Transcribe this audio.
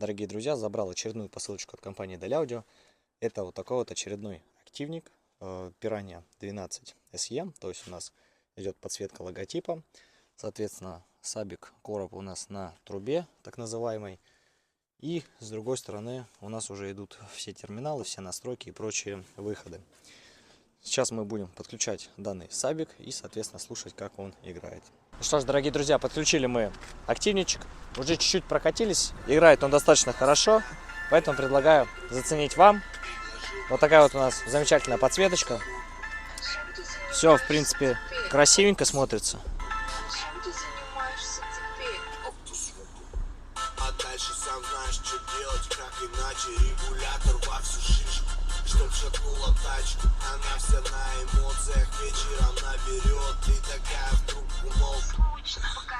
Дорогие друзья, забрал очередную посылочку от компании Del Audio. Это вот такой вот очередной активник Piranha 12 SE. То есть у нас идет подсветка логотипа. Соответственно, сабик, короб у нас на трубе, так называемой. И с другой стороны у нас уже идут все терминалы, все настройки и прочие выходы. Сейчас мы будем подключать данный сабик и, соответственно, слушать, как он играет. Ну что ж, дорогие друзья, подключили мы активничек. Уже чуть-чуть прокатились. Играет он достаточно хорошо. Поэтому предлагаю заценить вам. Вот такая вот у нас замечательная подсветочка. Все, в принципе, красивенько смотрится. А дальше сам знаешь, что делать, как иначе. Регулятор во всю шишку, чтоб шатнула тачку. Она вся на эмоциях, вечером наберет. Ты такая в трубку, мол, скучно, пока